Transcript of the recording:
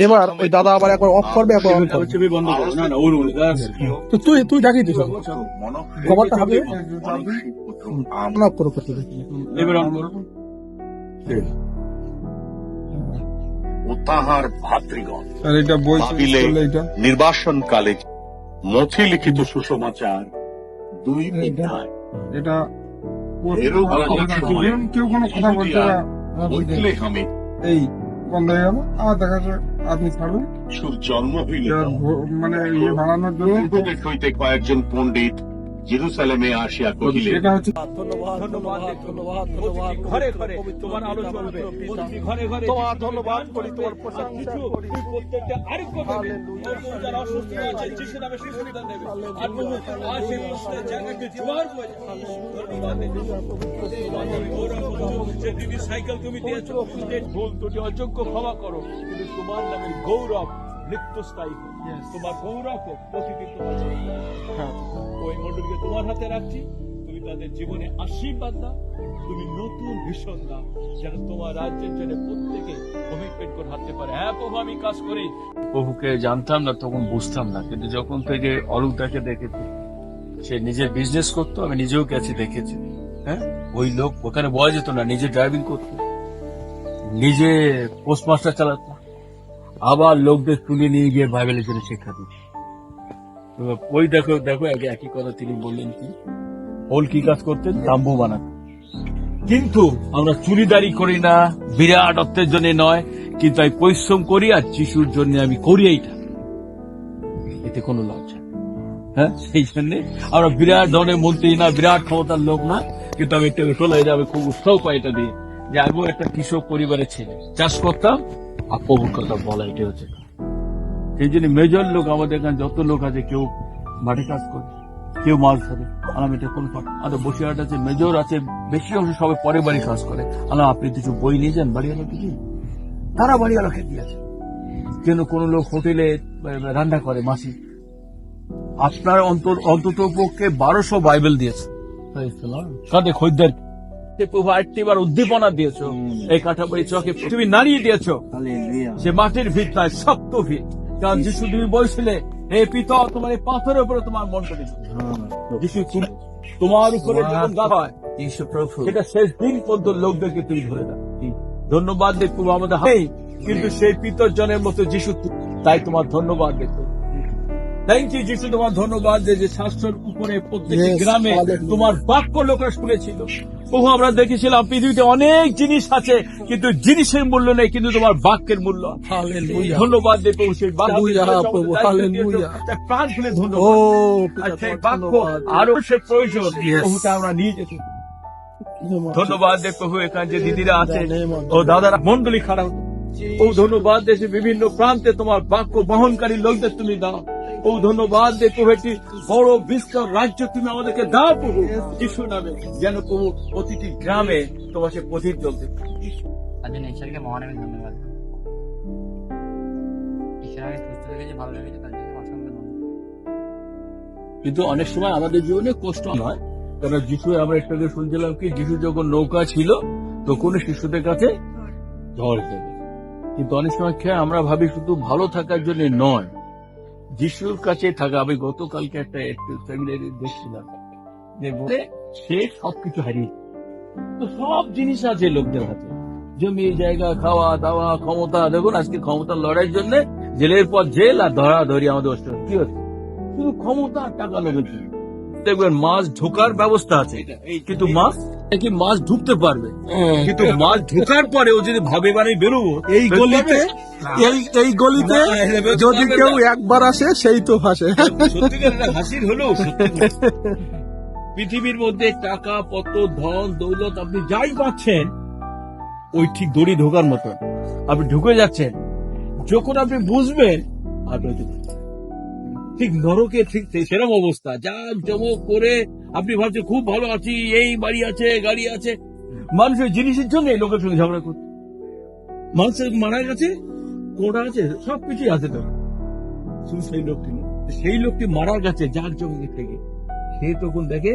এবার ওই দাদা আবার একবার অফ করবে, একবার অন করবে। ছবি বন্ধ করো। না না ওর তো তুই দেখিয়ে দিস খবরটা হবে অফ করো করতে দেখি। এবার অন করো। ও তাহার ভাতৃগণ আর এটা বই বাবিলে করলে এটা নির্বাসন কালে মথি লিখিত সুসমাচার 2 অধ্যায় এটা এরূপ কেউ কোনো কথা বলতে না, বইলে আমি এই বন্ধ হয়ে গেল। আর দেখা যাচ্ছে আপনি ছাড়ুন। সুর জন্ম হইল এবার মানে ইয়ে বানানোর জন্য পূর্বদেশ হইতে কয়েকজন পণ্ডিত জেরুসালেমে আসিয়া কহিলেন, এটা হচ্ছে ঘরে ঘরে তোমার আলো জ্বলবে, প্রতিটি ঘরে ঘরে তোমার ধন্যবাদ করি, তোমার প্রশংসা করি। তুমি প্রত্যেকটা আরোগ্য দেবে। প্রভু যারা অসুস্থ আছে যিশু নামে সুস্থতা দেবে। আর প্রভু আজ সেই মুহূর্তে জায়গাকে জোয়ার বয়ে ধন্যবাদ দেবে। আমি গৌরব করছি যে দিদি সাইকেল তুমি দিয়েছো, যে ভুল ত্রুটি অযোগ্য ক্ষমা করো, কিন্তু তোমার নামের গৌরব নিত্যস্থায়ী হোক। তোমার গৌরব হোক প্রতিদিন তোমার জন্য। ওই মন্ডলকে তোমার হাতে রাখছি, তুমি তাদের জীবনে আশীর্বাদ দাও, তুমি নতুন ভীষণ দাও, যেন তোমার রাজ্যের জন্য প্রত্যেকে কমিটমেন্ট করে হাঁটতে পারে। হ্যাঁ প্রভু আমি কাজ করি। প্রভুকে জানতাম না, তখন বুঝতাম না, কিন্তু যখন থেকে অরূপদাকে দেখেছি, সে নিজের বিজনেস করতো, আমি নিজেও গেছি দেখেছি। হ্যাঁ ওই লোক ওখানে বলা যেত না, নিজে ড্রাইভিং করতো, নিজে পোস্টমাস্টার চালাতো, আবার লোকদের তুলে নিয়ে গিয়ে বাইবেলের জন্য শিক্ষা দিত। ওই দেখো দেখো একই কথা তিনি বললেন, কি ওল কি কাজ করতেন, তাম্বু বানাতেন। কিন্তু আমরা চুরিদারি করি না, বিরাট অর্থের জন্য নয়, কিন্তু আমি পরিশ্রম করি আর যিশুর জন্য আমি করি এইটা, এতে কোনো লজ্জা। হ্যাঁ সেই জন্য আমরা বিরাট ধরনের মন্ত্রী না, বিরাট ক্ষমতার লোক না, কিন্তু আমি এটা চলে যাবে খুব উৎসাহ পাই এটা দিয়ে, যে আমিও একটা কৃষক পরিবারের ছেলে, চাষ করতাম আর প্রভুর কথা বলা, এটা হচ্ছে। সেই জন্য মেজর লোক আমাদের এখানে যত লোক আছে, কেউ মাঠে কাজ করে, কেউ মাছ ধরে, আলাম এটা কোন আমাদের বসিরহাট আছে, মেজর আছে, বেশি অংশ সবাই পরে বাড়ি কাজ করে। আলাম আপনি কিছু বই নিয়ে যান বাড়িওয়ালা কিছু, তারা বাড়িওয়ালা খেতে আছে। কেন কোন লোক হোটেলে রান্না করে মাসি, আপনার অন্তত পক্ষে 1200 বাইবেল দিয়েছে কাঁধে খদ্দের। প্রভু আরেকটি বার উদ্দীপনা দিয়েছো, এই কাঠাবাড়ি চকে তুমি নাড়িয়ে দিয়েছো, সে মাটির ভিত নয়, শক্ত ভিত। কারণ যিশু তুমি বলছিলে, হে পিতা তোমার এই পাথরের উপরে তোমার মনটা দিচ্ছ। যিশু তোমার উপরে যখন গাছ হয়, সেটা শেষ দিন পর্যন্ত লোকদেরকে তুমি ধরে দাও। ধন্যবাদ দেখো আমাদের হাতে, কিন্তু সেই পিতর জনের মতো যিশু, তাই তোমার ধন্যবাদ দেখো। থ্যাংক ইউ যিশু, তোমার ধন্যবাদ যে শাস্ত্রের উপরে প্রত্যেক গ্রামে তোমার বাক্য লোকেরা শুনেছিল। প্রভু আমরা দেখেছিলাম পৃথিবীতে অনেক জিনিস আছে, কিন্তু জিনিসের মূল্য নেই, কিন্তু তোমার বাক্যের মূল্য। ধন্যবাদ দে প্রভু, সেই বাক্য প্রাণ খুলে ধন্যবাদ। সেই বাক্য আরো সে প্রয়োজন, প্রভুটা আমরা নিয়ে যেতে। ধন্যবাদ দে প্রভু, এখানে যে দিদিরা আছে ও দাদারা মন্ডলী খারাপ, ও ধন্যবাদ দেশে বিভিন্ন প্রান্তে তোমার বাক্য বহনকারী লোকদের তুমি দাও। ও ধন্যবাদ দে প্রভু, একটি বড় বিস্তর রাজ্য তুমি আমাদেরকে দাও প্রভু যিশু নামে, যেন প্রভু প্রতিটি গ্রামে তোমার সে পথিক চলতে। ঈশ্বরকে মহানামে ধন্যবাদ। ঈশ্বর আগে সুস্থ লেগেছে, ভালো লেগেছে, তার জন্য অসংখ্য ধন্যবাদ। কিন্তু অনেক সময় আমাদের জীবনে কষ্ট হয়, কারণ যিশু আমরা একটু আগে শুনছিলাম কি, যিশু যখন নৌকা ছিল তখন শিশুদের কাছে ঝড় এসে গেছে। কিন্তু অনেক সময় খেয়ে আমরা ভাবি শুধু ভালো থাকার জন্য নয়, যিশুর কাছে থাকা। আমি গতকালকে একটা সেমিনারি দেখছিলাম, যে বলে সে সবকিছু হারিয়ে, তো সব জিনিস আছে লোকদের হাতে, জমি জায়গা, খাওয়া দাওয়া, ক্ষমতা। দেখুন আজকে ক্ষমতার লড়াইয়ের জন্য জেলের পর জেল আর ধরাধরি আমাদের কি হচ্ছে, শুধু ক্ষমতা আর টাকা লোকের জন্য। দেখবেন মাছ ঢোকার ব্যবস্থা আছে, কিন্তু মাছ ঢুকতে পারবে, কিন্তু মাছ ঢোকার পরে ও যদি ভাবে মানে বেরোবো এই গলিতে, এই গলিতে যদি কেউ একবার আসে সেই তো ভাসে। সত্যিকার হাসির হলেও পৃথিবীর মধ্যে টাকা পত্র ধন দৌলত আপনি যাই পাচ্ছেন, ওই ঠিক দড়ি ঢোকার মতো আপনি ঢুকে যাচ্ছেন। যখন আপনি বুঝবেন আপনি ঠিক নরকে ঠিক সেরকম অবস্থা, যা জমক করে আপনি ভাবছেন খুব ভালো আছি, এই বাড়ি আছে, গাড়ি আছে। মানুষের জিনিসের জন্য লোকের সঙ্গে ঝগড়া করছে, মানুষের মারা গেছে, কোটা আছে, সবকিছুই আছে। তো শুধু সেই লোকটি মারা গেছে যার জমি থেকে, সে তখন দেখে